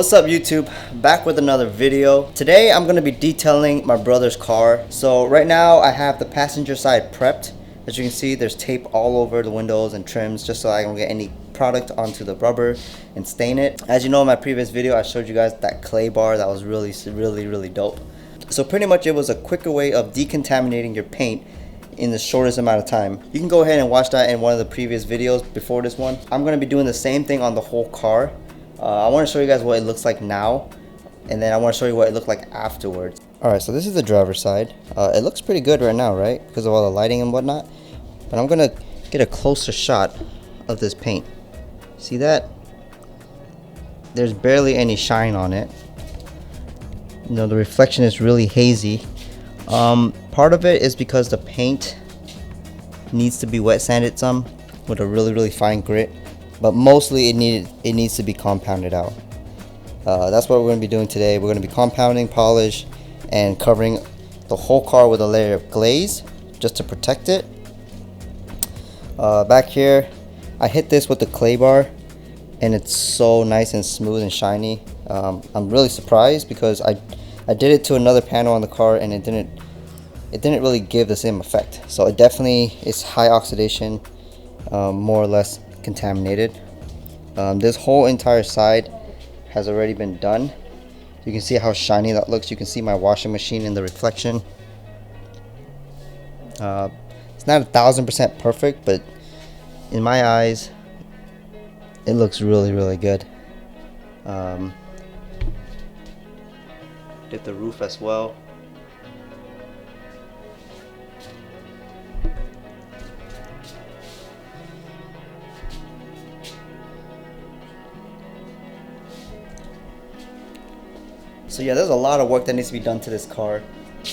What's up YouTube? Back with another video. Today I'm going to be detailing my brother's car. So right now I have the passenger side prepped. As you can see, there's tape all over the windows and trims just so I don't get any product onto the rubber and stain it. As you know, in my previous video I showed you guys that clay bar that was really dope. So pretty much it was a quicker way of decontaminating your paint in the shortest amount of time. You can go ahead and watch that in one of the previous videos before this one. I'm going to be doing the same thing on the whole car. I want to show you guys what it looks like now, and then I want to show you what it looked like afterwards. Alright, so this is the driver's side. It looks pretty good right now, right? Because of all the lighting and whatnot. But I'm going to get a closer shot of this paint. See that? There's barely any shine on it. You know, the reflection is really hazy. Part of it is because the paint needs to be wet sanded some with a really fine grit. But mostly it needs to be compounded out. That's what we're going to be doing today. We're going to be compounding, polish, and covering the whole car with a layer of glaze just to protect it. Back here, I hit this with the clay bar, and it's so nice and smooth and shiny. I'm really surprised because I did it to another panel on the car, and it didn't really give the same effect. So it definitely is high oxidation, more or less contaminated. This whole entire side has already been done. You can see how shiny that looks. You can see my washing machine in the reflection. It's not 1000% perfect, but in my eyes it looks really good. Did the roof as well. So yeah, there's a lot of work that needs to be done to this car.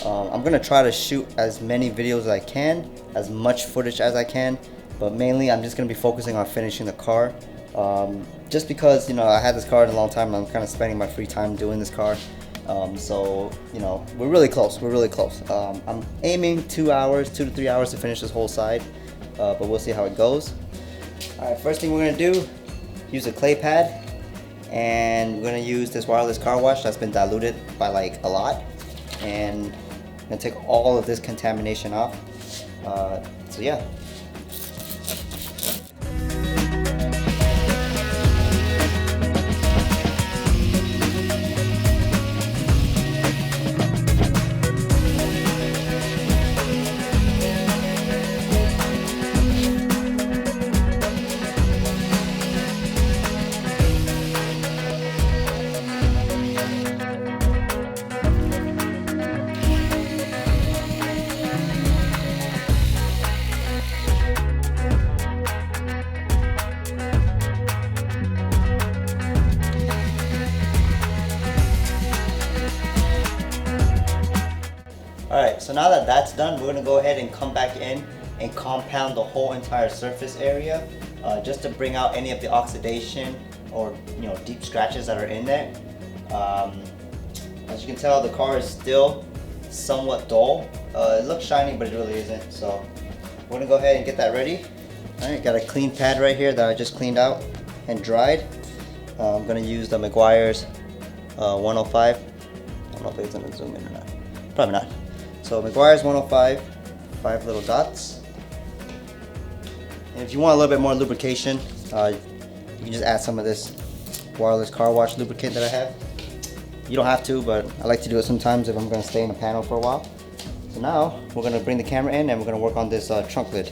I'm gonna try to shoot as many videos as I can, as much footage as I can, but mainly I'm just gonna be focusing on finishing the car. Just because, you know, I had this car in a long time and I'm kind of spending my free time doing this car. So, you know, we're really close. I'm aiming 2 to 3 hours to finish this whole side, but we'll see how it goes. Alright, first thing we're gonna do, use a clay pad. And we're gonna use this wireless car wash that's been diluted by like a lot, and I'm gonna take all of this contamination off. So yeah. Alright, so now that that's done, we're going to go ahead and come back in and compound the whole entire surface area, just to bring out any of the oxidation or, you know, deep scratches that are in there. As you can tell, the car is still somewhat dull. It looks shiny, but it really isn't. So we're going to go ahead and get that ready. Alright, got a clean pad right here that I just cleaned out and dried. I'm going to use the Meguiar's 105. I don't know if it's going to zoom in or not. Probably not. So Meguiar's 105, 5 little dots. And if you want a little bit more lubrication, you can just add some of this wireless car wash lubricant that I have. You don't have to, but I like to do it sometimes if I'm going to stay in the panel for a while. So now we're going to bring the camera in and we're going to work on this trunk lid.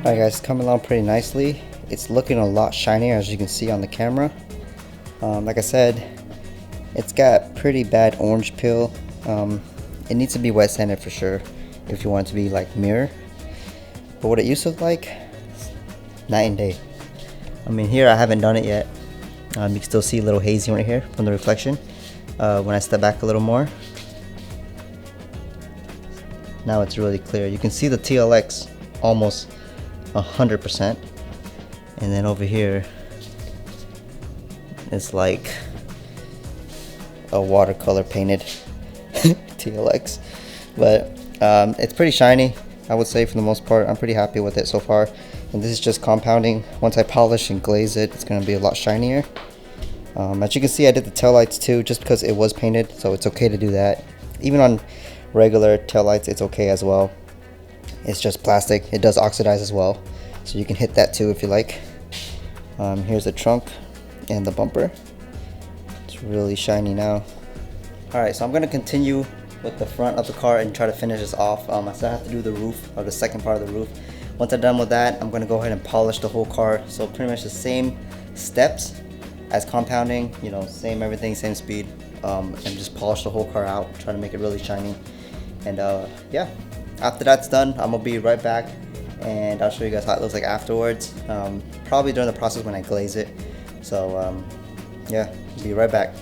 Alright guys, coming along pretty nicely. It's looking a lot shinier as you can see on the camera. Like I said, it's got pretty bad orange peel. It needs to be wet sanded for sure if you want it to be like mirror. But what it used to look like, night and day. I mean, here I haven't done it yet. You can still see a little hazy right here from the reflection. When I step back a little more, now it's really clear. You can see the TLX almost 100%, and then over here it's like a watercolor painted TLX, but it's pretty shiny, I would say. For the most part, I'm pretty happy with it so far, and this is just compounding. Once I polish and glaze it, it's going to be a lot shinier. As you can see, I did the taillights too, just because it was painted, so it's okay to do that. Even on regular taillights, it's okay as well. It's just plastic. It does oxidize as well, so you can hit that too if you like. Here's the trunk and the bumper. It's really shiny now. Alright, so I'm going to continue with the front of the car and try to finish this off. I still have to do the roof, or the second part of the roof. Once I'm done with that, I'm going to go ahead and polish the whole car. So pretty much the same steps as compounding, you know, same everything, same speed, and just polish the whole car out, try to make it really shiny. And yeah, after that's done, I'm gonna be right back and I'll show you guys how it looks like afterwards, probably during the process when I glaze it. So yeah, be right back.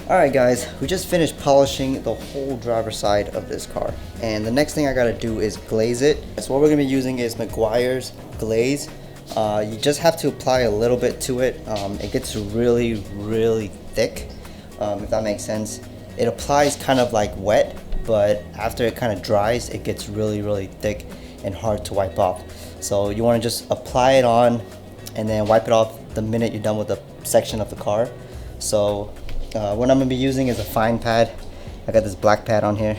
Alright guys, we just finished polishing the whole driver's side of this car, and the next thing I gotta do is glaze it. So what we're gonna be using is Meguiar's glaze. You just have to apply a little bit to it. It gets really thick, if that makes sense. It applies kind of like wet, but after it kind of dries, it gets really thick and hard to wipe off. So you want to just apply it on and then wipe it off the minute you're done with the section of the car. So what I'm going to be using is a fine pad. I got this black pad on here.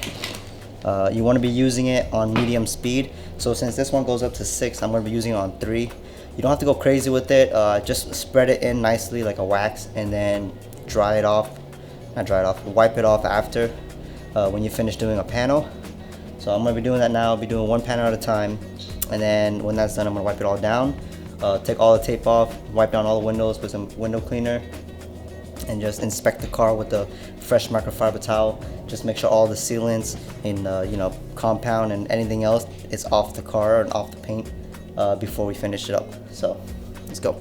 You want to be using it on medium speed. So since this one goes up to 6, I'm going to be using it on 3. You don't have to go crazy with it. Just spread it in nicely like a wax, and then dry it off. Not dry it off, wipe it off after. When you finish doing a panel. So I'm going to be doing that now. I'll be doing one panel at a time, and then when that's done, I'm going to wipe it all down, take all the tape off, wipe down all the windows with some window cleaner, and just inspect the car with the fresh microfiber towel. Just make sure all the sealants and you know, compound and anything else is off the car and off the paint before we finish it up. So let's go.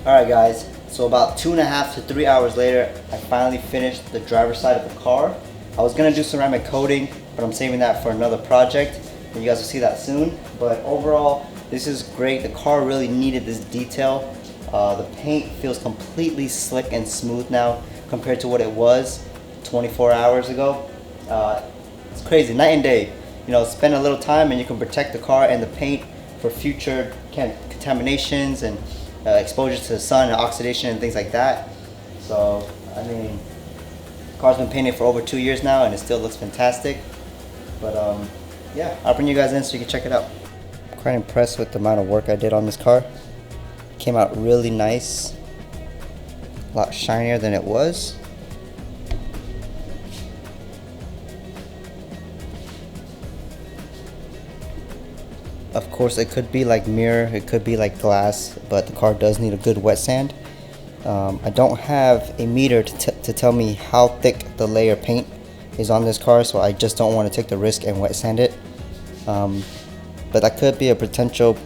Alright guys, so about 2.5 to 3 hours later, I finally finished the driver's side of the car. I was going to do ceramic coating, but I'm saving that for another project, and you guys will see that soon. But overall, this is great. The car really needed this detail. The paint feels completely slick and smooth now compared to what it was 24 hours ago. It's crazy, night and day. You know, spend a little time and you can protect the car and the paint for future contaminations and exposure to the sun and oxidation and things like that. So, I mean, the car's been painted for over 2 years now and it still looks fantastic. But yeah, I'll bring you guys in so you can check it out. I'm quite impressed with the amount of work I did on this car. Came out really nice, a lot shinier than it was. Of course, it could be like mirror, it could be like glass, but the car does need a good wet sand. I don't have a meter to tell me how thick the layer paint is on this car, so I just don't want to take the risk and wet sand it. But that could be a potential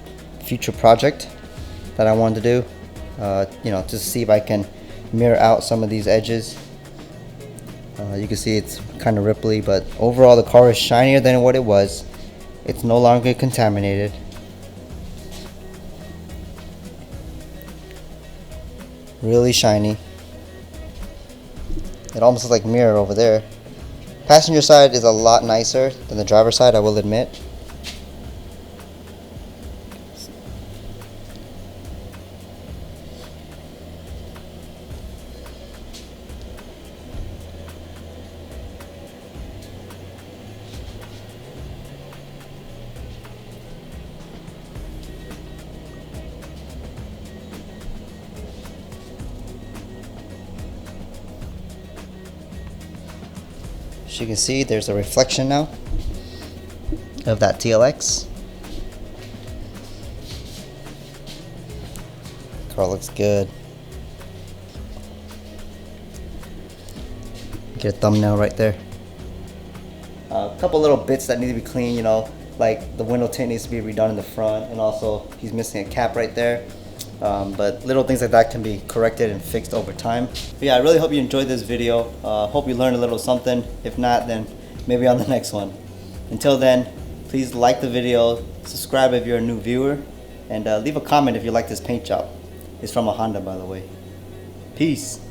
future project that I wanted to do. You know, to see if I can mirror out some of these edges. You can see it's kind of ripply, but overall the car is shinier than what it was. It's no longer contaminated. Really shiny. It almost looks like mirror over there. Passenger side is a lot nicer than the driver side, I will admit. As you can see, there's a reflection now of that TLX. Car looks good. Get a thumbnail right there. A couple little bits that need to be cleaned, you know, like the window tint needs to be redone in the front, and also he's missing a cap right there. But little things like that can be corrected and fixed over time. But yeah, I really hope you enjoyed this video. Hope you learned a little something. If not, then maybe on the next one. Until then, please like the video, subscribe if you're a new viewer, and leave a comment if you like this paint job. It's from a Honda, by the way. Peace.